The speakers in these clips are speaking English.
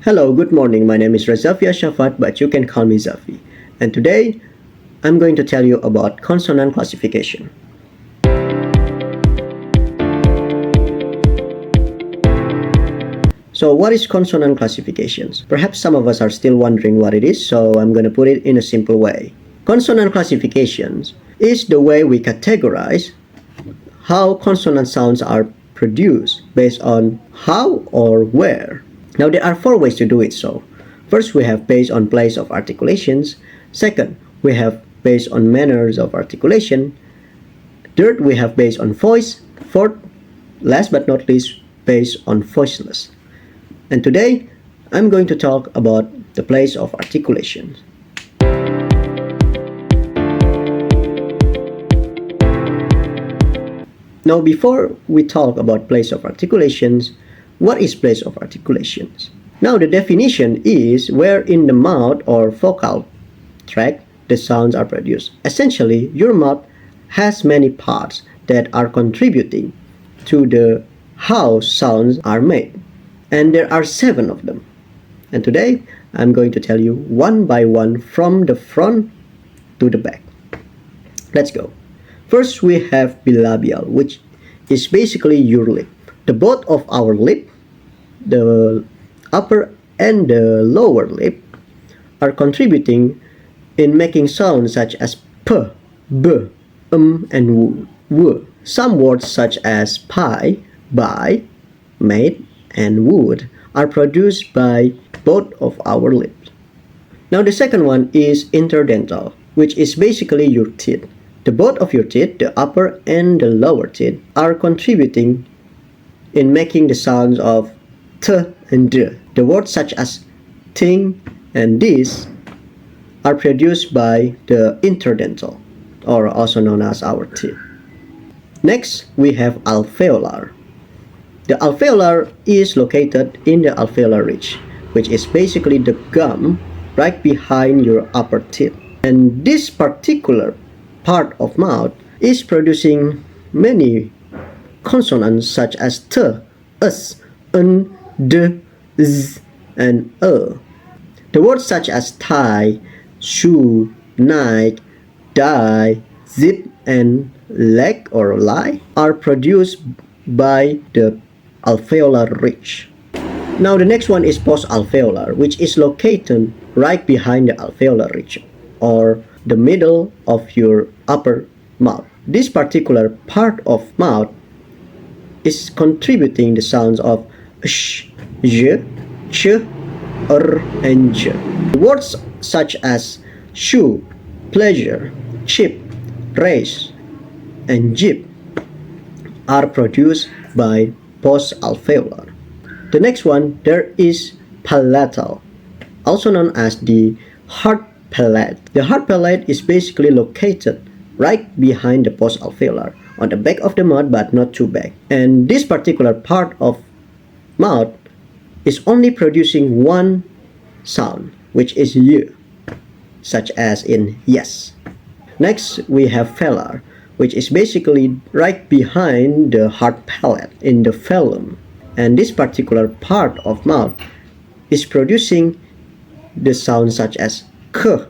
Hello, good morning. My name is Razafia Shafat, but you can call me Zafi. And today, I'm going to tell you about consonant classification. So what is consonant classifications? Perhaps some of us are still wondering what it is, so I'm going to put it in a simple way. Consonant classifications is the way we categorize how consonant sounds are produced based on how or where. Now there are four ways to do it so. First, we have based on place of articulations. Second, we have based on manners of articulation. Third, we have based on voice. Fourth, last but not least, based on voiceless. And today, I'm going to talk about the place of articulation. Now, before we talk about place of articulations, what is place of articulations? Now, the definition is where in the mouth or vocal tract the sounds are produced. Essentially, your mouth has many parts that are contributing to the how sounds are made. And there are 7 of them. And today, I'm going to tell you one by one from the front to the back. Let's go. First, we have bilabial, which is basically your lip. The both of our lip, the upper and the lower lip, are contributing in making sounds such as p, b, and w. Some words such as pie, buy, made, and would are produced by both of our lips. Now the second one is interdental, which is basically your teeth. The both of your teeth, the upper and the lower teeth, are contributing in making the sounds of t and d. The words such as thing and this are produced by the interdental, or also known as our teeth. Next, we have alveolar. The alveolar is located in the alveolar ridge, which is basically the gum right behind your upper teeth. And this particular part of mouth is producing many consonants such as t, s, n, d, z, and e. The words such as tie, shoe, night, die, zip, and leg or lie are produced by the alveolar ridge. Now the next one is post-alveolar, which is located right behind the alveolar ridge, or the middle of your upper mouth. This particular part of mouth is contributing the sounds of sh, j, ch, and j. Words such as shoe, pleasure, chip, race, and jeep are produced by post-alveolar. The next one, there is palatal, also known as the hard palate. The hard palate is basically located right behind the post-alveolar, on the back of the mouth but not too back. And this particular part of mouth is only producing one sound, which is y, such as in yes. Next, we have velar, which is basically right behind the hard palate in the velum. And this particular part of mouth is producing the sounds such as k,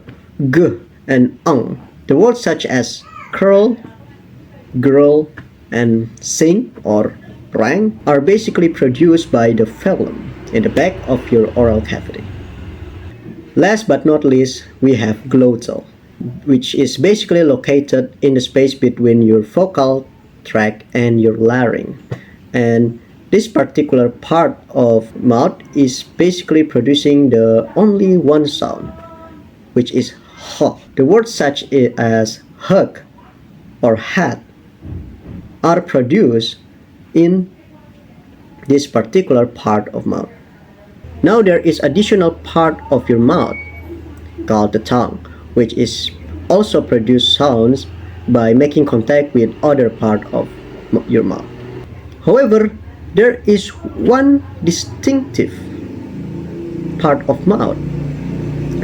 g, and ng. The words such as curl, girl, and sing or rang are basically produced by the velum in the back of your oral cavity. Last but not least, we have glottal, which is basically located in the space between your vocal tract and your larynx. And this particular part of mouth is basically producing the only one sound, which is h. The words such as hug or hat are produced in this particular part of mouth. Now there is additional part of your mouth called the tongue, which is also produce sounds by making contact with other part of your mouth. However, there is one distinctive part of mouth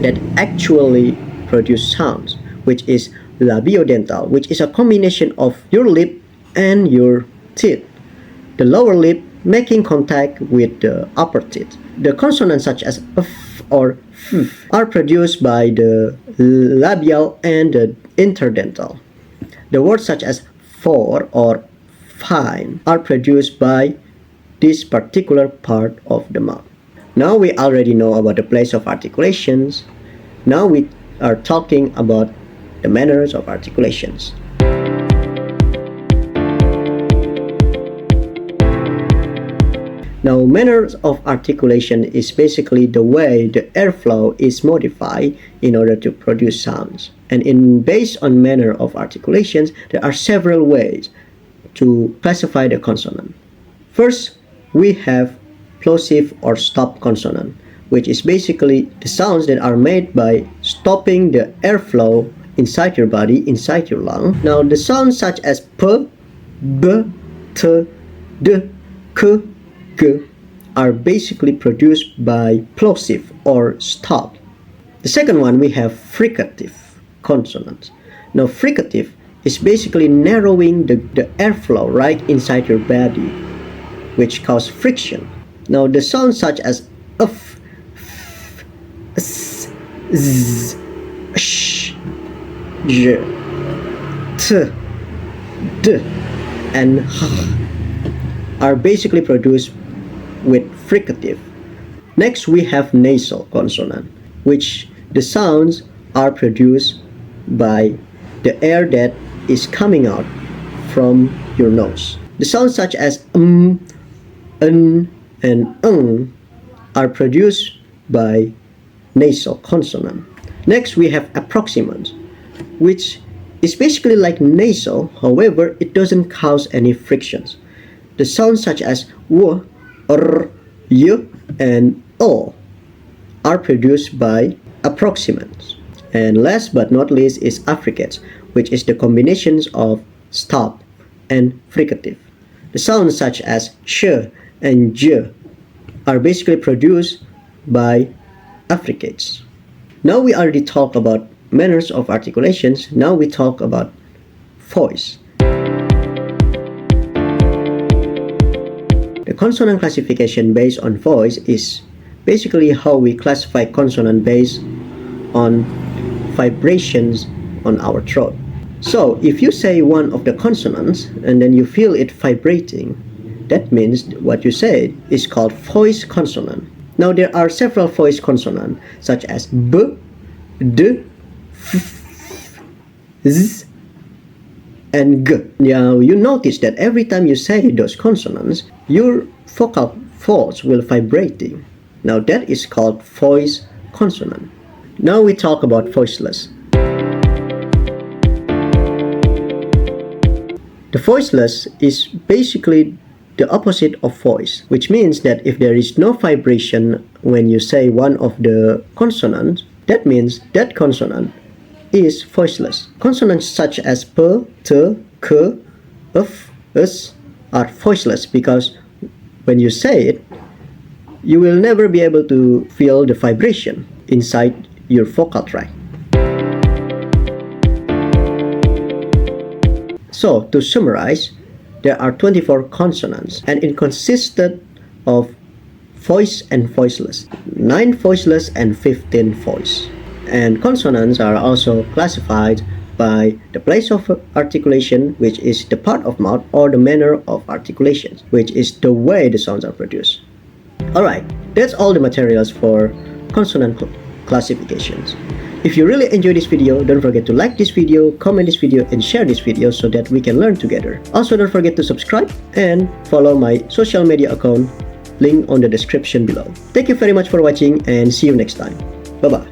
that actually produce sounds, which is labiodental, which is a combination of your lip and your teeth. The lower lip making contact with the upper teeth. The consonants such as f or f are produced by the labial and the interdental. The words such as for or fine are produced by this particular part of the mouth. Now we already know about the place of articulations. Now we are talking about the manners of articulations. Now, manners of articulation is basically the way the airflow is modified in order to produce sounds. And based on manner of articulations, there are several ways to classify the consonant. First, we have plosive or stop consonant, which is basically the sounds that are made by stopping the airflow inside your body, inside your lung. Now, the sounds such as p, b, t, d, k, g are basically produced by plosive or stop. The second one, we have fricative consonants. Now, fricative is basically narrowing the airflow right inside your body, which causes friction. Now, the sounds such as f, s, z, sh, j, t, d, and h are basically produced with fricative. Next, we have nasal consonant, which the sounds are produced by the air that is coming out from your nose. The sounds such as and are produced by nasal consonant. Next, we have approximants, which is basically like nasal, however, it doesn't cause any frictions. The sounds such as w, r, y, and o are produced by approximants. And last but not least is affricates, which is the combinations of stop and fricative. The sounds such as ch and j are basically produced by affricates. Now we already talked about manners of articulations. Now we talk about voice. The consonant classification based on voice is basically how we classify consonant based on vibrations on our throat. So if you say one of the consonants and then you feel it vibrating, that means what you said is called voice consonant. Now there are several voice consonants such as b, d, f, z, and g. Now you notice that every time you say those consonants, your vocal folds will vibrating. Now that is called voice consonant. Now we talk about voiceless. The voiceless is basically the opposite of voice, which means that if there is no vibration when you say one of the consonants, that means that consonant is voiceless. Consonants such as p, t, k, f, s are voiceless because when you say it, you will never be able to feel the vibration inside your vocal tract. So, to summarize, there are 24 consonants and it consisted of voice and voiceless, 9 voiceless and 15 voice. And consonants are also classified by the place of articulation, which is the part of mouth, or the manner of articulation, which is the way the sounds are produced. Alright, that's all the materials for consonant classifications. If you really enjoyed this video, don't forget to like this video, comment this video, and share this video so that we can learn together. Also, don't forget to subscribe and follow my social media account, link on the description below. Thank you very much for watching and see you next time. Bye-bye.